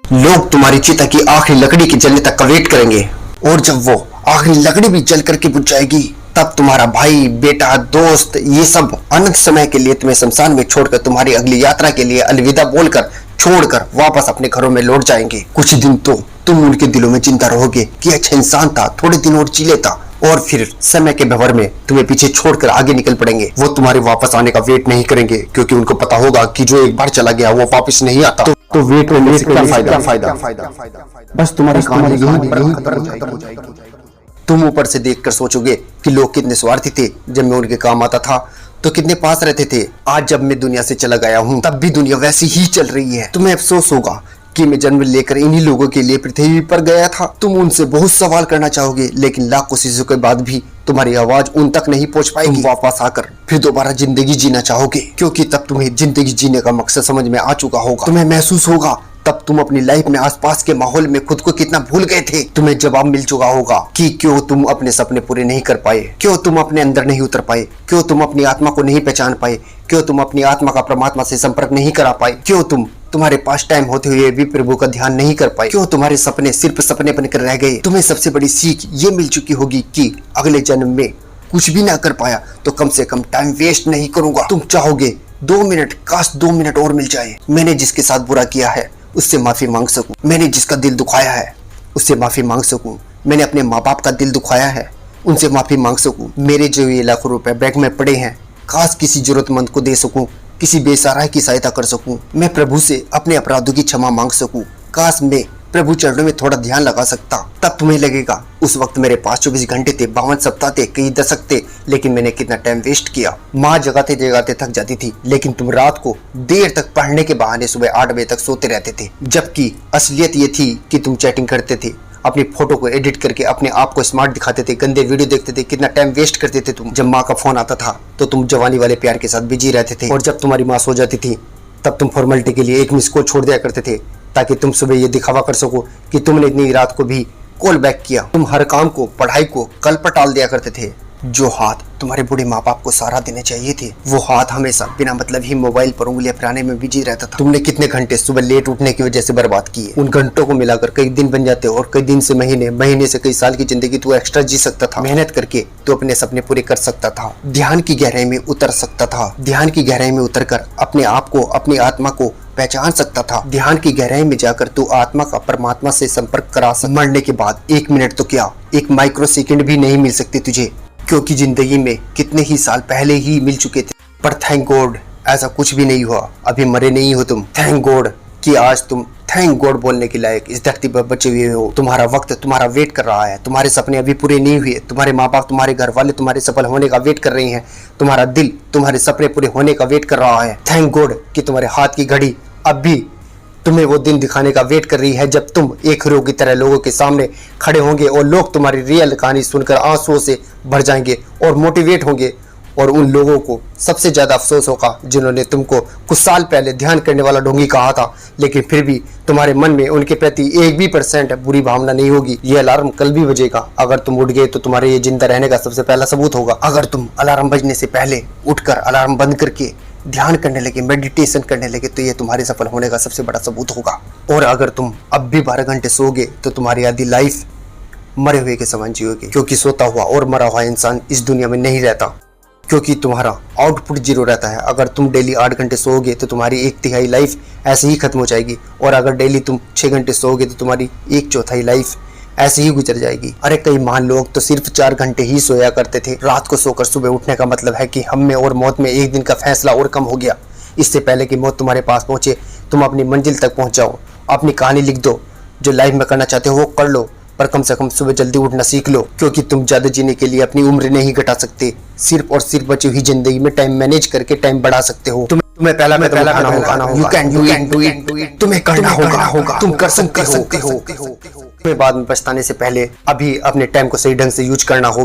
लोग तुम्हारी चिता की आखिरी लकड़ी के जलने तक का वेट करेंगे, और जब वो आखिरी लकड़ी भी जल करके बुझ जाएगी, तब तुम्हारा भाई, बेटा, दोस्त, ये सब अनंत समय के लिए तुम्हें शमशान में छोड़कर तुम्हारी अगली यात्रा के लिए अलविदा बोलकर छोड़कर वापस अपने घरों में लौट जाएंगे। कुछ दिन तो तुम उनके दिलों में चिंता रहोगे कि अच्छा इंसान था, थोड़े दिन और जी लेता, और फिर समय के भंवर में तुम्हें पीछे छोड़कर आगे निकल पड़ेंगे। वो तुम्हारे वापस आने का वेट नहीं करेंगे, क्योंकि उनको पता होगा कि जो एक बार चला गया वो वापस नहीं आता। तो वेट करने से क्या फायदा? बस तुम्हारी कहानी यहीं खत्म हो जाएगी। तुम ऊपर से देखकर सोचोगे कि लोग कितने स्वार्थी थे। जब मैं उनके काम आता था तो कितने पास रहते थे। आज जब मैं दुनिया से चला गया हूँ तब भी दुनिया वैसी ही चल रही है। तुम्हें अफसोस होगा कि मैं जन्म लेकर इन्हीं लोगों के लिए पृथ्वी पर गया था। तुम उनसे बहुत सवाल करना चाहोगे, लेकिन लाख कोशिशों के बाद भी तुम्हारी आवाज उन तक नहीं पहुंच पाएगी। तुम वापस आकर फिर दोबारा जिंदगी जीना चाहोगे, क्योंकि तब तुम्हें जिंदगी जीने का मकसद समझ में आ चुका होगा। तुम्हें महसूस होगा तब तुम अपनी लाइफ में आसपास के माहौल में खुद को कितना भूल गए थे। तुम्हें जवाब मिल चुका होगा कि क्यों तुम अपने सपने पूरे नहीं कर पाए, क्यों तुम अपने अंदर नहीं उतर पाए, क्यों तुम अपनी आत्मा को नहीं पहचान पाए, क्यों तुम अपनी आत्मा का परमात्मा से संपर्क नहीं करा पाए, क्यों तुम्हारे पास टाइम होते हुए भी प्रभु का ध्यान नहीं कर पाए, क्यों तुम्हारे सपने सिर्फ सपने बनकर रह गए। तुम्हें सबसे बड़ी सीख ये मिल चुकी होगी कि अगले जन्म में कुछ भी ना कर पाया तो कम से कम टाइम वेस्ट नहीं करूंगा। तुम चाहोगे 2 मिनट, काश 2 मिनट और मिल जाए, मैंने जिसके साथ बुरा किया है उससे माफी मांग सकूं, मैंने जिसका दिल दुखाया है उससे माफी मांग सकूं, मैंने अपने माँ बाप का दिल दुखाया है उनसे माफी मांग सकूं, मेरे जो ये लाखों रुपए बैंक में पड़े हैं काश किसी जरूरतमंद को दे सकूं, किसी बेसहारा की सहायता कर सकूं, मैं प्रभु से अपने अपराधों की क्षमा मांग सकूं, काश मैं प्रभु चरणों में थोड़ा ध्यान लगा सकता। तब तुम्हें लगेगा उस वक्त मेरे पास 24 घंटे थे, 52 सप्ताह थे, कई दशक थे, लेकिन मैंने कितना टाइम वेस्ट किया। माँ जगाते जगाते थक जाती थी, लेकिन तुम रात को देर तक पढ़ने के बहाने सुबह 8 बजे तक सोते रहते थे, जबकि असलियत ये थी कि तुम चैटिंग करते थे, अपनी फोटो को एडिट करके अपने आप को स्मार्ट दिखाते थे, गंदे वीडियो देखते थे, कितना टाइम वेस्ट करते थे तुम। जब माँ का फोन आता था तो तुम जवानी वाले प्यार के साथ बिजी रहते थे, और जब तुम्हारी माँ सो जाती थी तब तुम फॉर्मेलिटी के लिए एक मिस कॉल छोड़ दिया करते थे, ताकि तुम सुबह ये दिखावा कर सको कि तुमने इतनी रात को भी कॉल बैक किया। तुम हर काम को, पढ़ाई को कल पर टाल दिया करते थे। जो हाथ तुम्हारे बूढ़े माँ बाप को सहारा देने चाहिए थे, वो हाथ हमेशा बिना मतलब ही मोबाइल पर उंगलियां फिराने में बिजी रहता था। तुमने कितने घंटे सुबह लेट उठने की वजह से बर्बाद किए। उन घंटों को मिलाकर कई दिन बन जाते, और कई दिन से महीने, महीने से कई साल की जिंदगी तू एक्स्ट्रा जी सकता था। मेहनत करके तू अपने सपने पूरे कर सकता था, ध्यान की गहराई में उतर सकता था, ध्यान की गहराई में उतरकर अपने आप को, अपनी आत्मा को पहचान सकता था। ध्यान की गहराई में जाकर तू आत्मा का परमात्मा से संपर्क करा सकता। मरने के बाद 1 मिनट तो क्या, 1 माइक्रो सेकंड भी नहीं मिल सकती तुझे, क्योंकि जिंदगी में कितने ही साल पहले ही मिल चुके थे। पर थैंक गॉड ऐसा कुछ भी नहीं हुआ, अभी मरे नहीं हो तुम। थैंक गॉड कि आज तुम थैंक गॉड बोलने के लायक इस धरती पर बचे हुए हो। तुम्हारा वक्त तुम्हारा वेट कर रहा है, तुम्हारे सपने अभी पूरे नहीं हुए, तुम्हारे माँ बाप, तुम्हारे घर वाले तुम्हारे सफल होने का वेट कर रहे हैं, तुम्हारा दिल तुम्हारे सपने पूरे होने का वेट कर रहा है। थैंक गॉड कि तुम्हारे हाथ की घड़ी अब भी तुम्हें वो दिन दिखाने का वेट कर रही है जब तुम एक हीरो की तरह लोगों के सामने खड़े होंगे, और लोग तुम्हारी रियल कहानी सुनकर आंसुओं से भर जाएंगे और मोटिवेट होंगे। और उन लोगों को सबसे ज्यादा अफसोस होगा जिन्होंने तुमको कुछ साल पहले ध्यान करने वाला ढोंगी कहा था, लेकिन फिर भी तुम्हारे मन में उनके प्रति 1% बुरी भावना नहीं होगी। ये अलार्म कल भी बजेगा, अगर तुम उठ गए तो तुम्हारे ये जिंदा रहने का सबसे पहला सबूत होगा। अगर तुम अलार्म बजने से पहले उठकर अलार्म बंद करके ध्यान करने लगे, मेडिटेशन करने लगे, तो ये तुम्हारे सफल होने का सबसे बड़ा सबूत होगा। और अगर तुम अब भी 12 घंटे सोओगे तो तुम्हारी आधी लाइफ मरे हुए के समान जियोगे, क्योंकि सोता हुआ और मरा हुआ इंसान इस दुनिया में नहीं रहता, क्योंकि तुम्हारा आउटपुट 0 रहता है। अगर तुम डेली 8 घंटे सोओगे तो तुम्हारी 1/3 लाइफ ऐसे ही खत्म हो जाएगी, और अगर डेली तुम 6 घंटे सोओगे तो तुम्हारी 1/4 लाइफ ऐसे ही गुजर जाएगी। अरे कई महान लोग तो सिर्फ 4 घंटे ही सोया करते थे। रात को सोकर सुबह उठने का मतलब है कि हम में और मौत में 1 दिन का फैसला और कम हो गया। इससे पहले कि मौत तुम्हारे पास पहुंचे, तुम अपनी मंजिल तक पहुंच जाओ। अपनी कहानी लिख दो, जो लाइफ में करना चाहते हो वो कर लो, पर कम से कम सुबह जल्दी उठना सीख लो, क्योंकि तुम ज्यादा जीने के लिए अपनी उम्र नहीं घटा सकते। सिर्फ और सिर्फ बची हुई जिंदगी में टाइम मैनेज करके टाइम बढ़ा सकते हो। तुम्हें पहला होगा, यू कैन डू इट, तुम्हें करना होगा, तुम कर सकते हो। तुम्हें बाद में पछताने से पहले अभी अपने टाइम को सही ढंग से यूज करना होगा।